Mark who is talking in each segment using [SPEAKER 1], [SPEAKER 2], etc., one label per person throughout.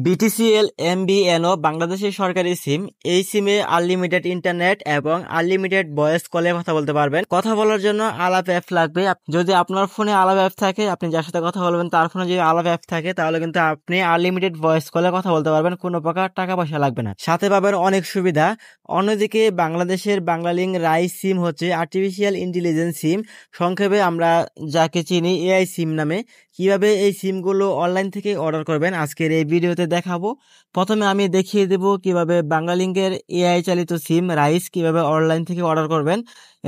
[SPEAKER 1] BTCL এমবিএনও বাংলাদেশের সরকারি সিম। এই সিমে আনলিমিটেড ইন্টারনেট এবং আনলিমিটেড ভয়েস কলে কথা বলতে পারবেন। কথা বলার জন্য আলাপ অ্যাপ লাগবে। যদি আপনার ফোনে আলাপ অ্যাপ থাকে, আপনি যার সাথে কথা বলবেন তার ফোনে যদি আলাপ অ্যাপ থাকে, তাহলে কিন্তু আপনি আনলিমিটেড ভয়েস কলে কথা বলতে পারবেন, কোনো প্রকার টাকা পয়সা লাগবে না। সাথে পাবেন অনেক সুবিধা। অন্যদিকে বাংলাদেশের বাংলালিংক রাইস সিম হচ্ছে আর্টিফিশিয়াল ইন্টেলিজেন্স সিম, সংক্ষেপে আমরা যাকে চিনি এআই সিম নামে। কিভাবে এই সিমগুলো অনলাইন থেকে অর্ডার করবেন আজকের এই ভিডিওতে দেখাবো। প্রথমে আমি দেখিয়ে দেব কিভাবে বাংলালিংকের এআই চালিত সিম রাইস কিভাবে অনলাইন থেকে অর্ডার করবেন।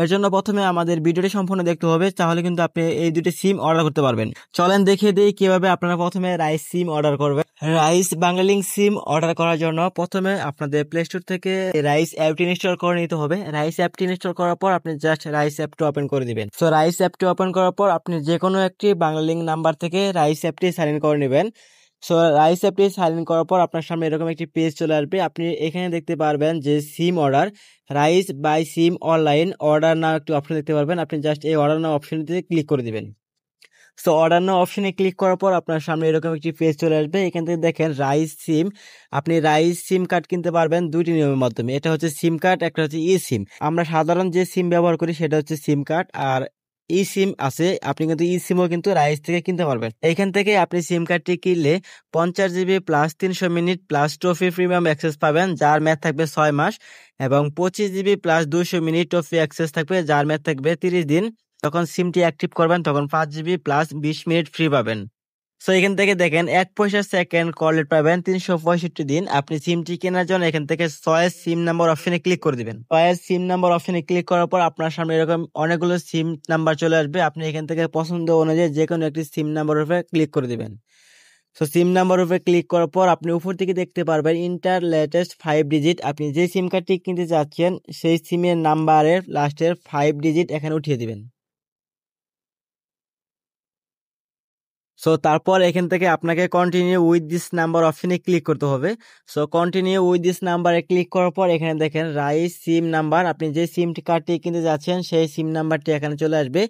[SPEAKER 1] এর জন্য প্রথমে আমাদের ভিডিওটি সম্পূর্ণ দেখতে হবে, তাহলে কিন্তু আপনি এই দুটি সিম অর্ডার করতে পারবেন। চলেন দেখিয়ে দিই কিভাবে আপনারা প্রথমে রাইস সিম অর্ডার করবেন। রাইস বাংলালিংক সিম অর্ডার করার জন্য প্রথমে আপনাদের প্লে স্টোর থেকে রাইস অ্যাপটি ইনস্টল করে নিতে হবে। রাইস অ্যাপটি ইনস্টল করার পর আপনি জাস্ট রাইস অ্যাপটি ওপেন করে দিবেন। সো রাইস অ্যাপটি ওপেন করার পর আপনি যে কোনো একটি বাংলালিংক নাম্বার থেকে রাইস অ্যাপটি সাইন ইন করে নেবেন। সো রাইস অ্যাপটি সাইন ইন করার পর আপনার সামনে এরকম একটি পেজ চলে আসবে। আপনি এখানে দেখতে পারবেন যে সিম অর্ডার, রাইস বাই সিম অনলাইন অর্ডার নাও একটি অপশন দেখতে পারবেন। আপনি জাস্ট এই অর্ডার নাও অপশনটিতে ক্লিক করে দিবেন। সো অর্ডার নাও অপশনে ক্লিক করার পর আপনার সামনে এরকম একটি পেজ চলে আসবে। এখান থেকে দেখেন রাইস সিম, আপনি রাইস সিম কার্ড কিনতে পারবেন দুইটি নিয়মের মাধ্যমে। এটা হচ্ছে সিম কার্ড, একটা হচ্ছে ই সিম। আমরা সাধারণ যে সিম ব্যবহার করি সেটা হচ্ছে সিম কার্ড, আর ই সিম আছে, আপনি কিন্তু ই সিমও কিন্তু রাইস থেকে কিনতে পারবেন। এইখান থেকে আপনি সিম কার্ডটি কিনলে 50 GB plus 300 minute plus toffee premium access পাবেন, যার মেয়াদ থাকবে 6 মাস, এবং 25 GB plus 200 minute toffee access থাকবে, যার মেয়াদ থাকবে 30 দিন। তখন সিমটি অ্যাক্টিভ করবেন, তখন 5 জিবি প্লাস 20 মিনিট ফ্রি পাবেন। সো এখান থেকে দেখেন 1 পয়সা সেকেন্ড কল রেট পাবেন 365 দিন। আপনি সিমটি কেনার জন্য এখান থেকে চয়েস সিম নাম্বার অপশনে ক্লিক করে দিবেন। চয়েস সিম নাম্বার অপশনে ক্লিক করার পর আপনার সামনে এরকম অনেকগুলো সিম নাম্বার চলে আসবে। আপনি এখান থেকে পছন্দ অনুযায়ী যে কোনো একটি সিম নাম্বারের উপরে ক্লিক করে দিবেন। সো সিম নাম্বার উপরে ক্লিক করার পর আপনি উপর থেকে দেখতে পারবেন ইন্টার লেটেস্ট 5 ডিজিট। আপনি যে সিম কার্ডটি কিনতে চাচ্ছেন সেই সিমের নাম্বারের লাস্টের 5 ডিজিট এখানে উঠিয়ে দিবেন। সো তারপর এখান থেকে আপনাকে কন্টিনিউ উইথ দিস নাম্বার অপশনে ক্লিক করতে হবে। সো কন্টিনিউ উইথ দিস নাম্বারে ক্লিক করার পর এখানে দেখেন রাইস সিম নাম্বার, আপনি যে সিম কার্ডটি কিনতে যাচ্ছেন সেই সিম নাম্বারটি এখানে চলে আসবে।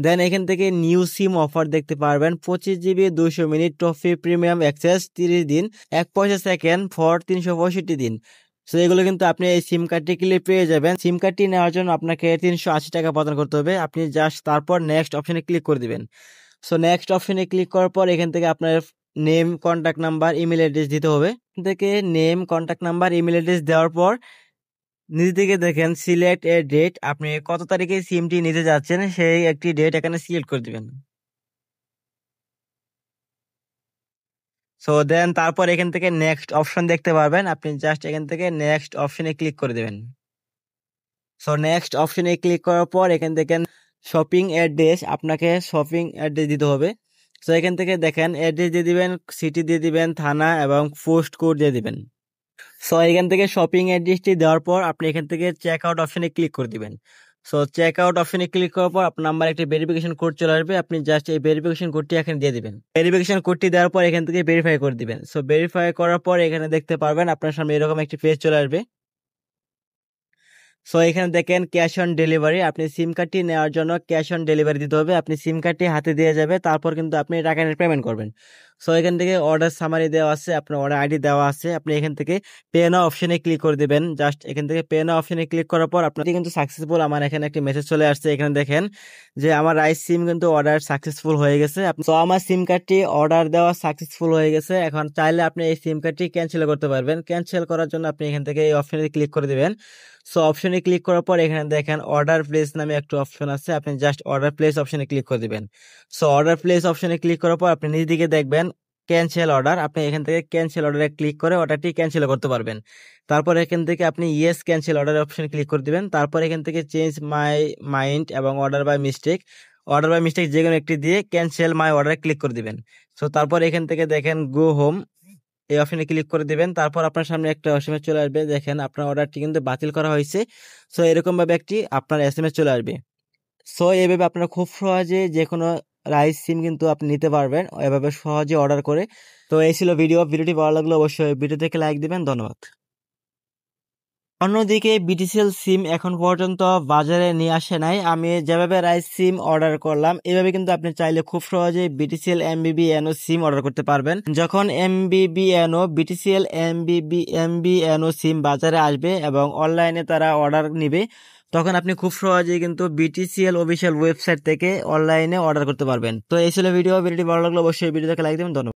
[SPEAKER 1] দেন এখান থেকে নিউ সিম অফার দেখতে পারবেন, 25 GB 200 minute toffee premium access 30 দিন, 1 পয়সা সেকেন্ড ফর 365 দিন। সো এগুলো কিন্তু আপনি এই সিম কার্ডটি কিনলে পেয়ে যাবেন। সিম কার্ডটি নেওয়ার জন্য আপনাকে 380 টাকা প্রদান করতে হবে। আপনি জাস্ট তারপর নেক্সট অপশনে ক্লিক করে দিবেন। সো নেক্সট অপশনে ক্লিক করার পর এখান থেকে আপনার name, contact number, email address দিতে হবে। এখান থেকে name, contact number, email address দেওয়ার পর নিচে দিকে দেখেন সিলেক্ট এ ডেট, আপনি কত তারিখে সিমটি নিতে যাচ্ছেন সেই একটি ডেট এখানে সিলেক্ট করে দিবেন। সো দেন তারপর এখান থেকে নেক্সট অপশন দেখতে পারবেন, আপনি জাস্ট এখান থেকে নেক্সট অপশনে ক্লিক করে দেবেন। সো নেক্সট অপশনে ক্লিক করার পর এখান থেকে শপিং অ্যাড্রেস, আপনাকে শপিং অ্যাড্রেস দিতে হবে। সো এখান থেকে দেখেন অ্যাড্রেস দিয়ে দিবেন, সিটি দিয়ে দিবেন, থানা এবং পোস্ট কোড দিয়ে দিবেন। সো এখান থেকে শপিং অ্যাড্রেসটি দেওয়ার পর আপনি এখান থেকে চেক আউট অপশনে ক্লিক করে দিবেন। সো চেক আউট অপশনে ক্লিক করার পর আপনার নাম্বার একটি ভেরিফিকেশন কোড চলে আসবে, আপনি জাস্ট এই ভেরিফিকেশন কোডটি এখানে দিয়ে দিবেন। ভেরিফিকেশন কোডটি দেওয়ার পর এখান থেকে ভেরিফাই করে দিবেন। সো ভেরিফাই করার পর এখানে দেখতে পারবেন আপনার সামনে এরকম একটি পেজ চলে আসবে। সো এখানে দেখেন ক্যাশ অন ডেলিভারি, আপনি সিম কার্ডটি নেওয়ার জন্য ক্যাশ অন ডেলিভারি দিতে হবে। আপনি সিম কার্ডটি হাতে দিয়ে যাবে, তারপর কিন্তু আপনি টাকা পেমেন্ট করবেন। সো এখান থেকে অর্ডার সামারি দেওয়া আছে, আপনার অর্ডার আইডি দেওয়া আছে, আপনি এখান থেকে পে নাও অপশনে ক্লিক করে দিবেন। জাস্ট এখান থেকে পে নাও অপশনে ক্লিক করার পর আপনার কিন্তু সাকসেসফুল, আমার এখানে একটি মেসেজ চলে আসছে। এখানে দেখেন যে আমার রাইস সিম কিন্তু অর্ডার সাকসেসফুল হয়ে গেছে। সো আমার সিম কার্ডটি অর্ডার দেওয়া সাকসেসফুল হয়ে গেছে। এখন চাইলে আপনি এই সিম কার্ডটি ক্যান্সেল করতে পারবেন। ক্যান্সেল করার জন্য আপনি এখান থেকে এই অপশনে ক্লিক করে দিবেন। সো অপশনে ক্লিক করার পর এখানে দেখেন অর্ডার প্লেস নামে একটা অপশন আছে, আপনি জাস্ট অর্ডার প্লেস অপশনে ক্লিক করে দিবেন। সো অর্ডার প্লেস অপশনে ক্লিক করার পর আপনি নিচ দিকে দেখবেন ক্যান্সেল অর্ডার, আপনি এখান থেকে ক্যান্সেল অর্ডারে ক্লিক করে অর্ডারটি ক্যান্সেল করতে পারবেন। তারপর এখান থেকে আপনি ইয়েস ক্যান্সেল অর্ডার অপশনে ক্লিক করে দিবেন। তারপর এখান থেকে চেঞ্জ মাই মাইন্ড এবং অর্ডার বাই মিস্টেক যে কোনো একটি দিয়ে ক্যান্সেল মাই অর্ডারে ক্লিক করে দিবেন। সো তারপর এখান থেকে দেখেন গো হোম এই অপশনে ক্লিক করে দিবেন। তারপর আপনার সামনে একটা এসএমএস চলে আসবে, দেখেন আপনার অর্ডারটি কিন্তু বাতিল করা হয়েছে। সো এরকম ভাবে একটি আপনার এসএমএস চলে আসবে। সো এইভাবে আপনারা খুব সহজে যে কোনো রাইস সিম কিন্তু আপনি নিতে পারবেন এভাবে সহজে অর্ডার করে। তো এই ছিল ভিডিওটি ভালো লাগলো অবশ্যই ভিডিও থেকে লাইক দিবেন। ধন্যবাদ। অন্যদিকে বিটিসিএল সিম এখন পর্যন্ত বাজারে নিয়ে আসে নাই। আমি যেভাবে রাইস সিম অর্ডার করলাম এভাবে কিন্তু আপনি চাইলে খুব সহজে বিটিসিএল এমবিবিএনও সিম অর্ডার করতে পারবেন। যখন বিটিসিএল এমবিবিএনও সিম বাজারে আসবে এবং অনলাইনে তারা অর্ডার নিবে, তখন আপনি খুব সহজেই কিন্তু বিটিসিএল অফিসিয়াল ওয়েবসাইট থেকে অনলাইনে অর্ডার করতে পারবেন। তো এই ছিল ভিডিওটি ভালো লাগলো অবশ্যই ভিডিওটাকে লাইক দিবেন। ধন্যবাদ।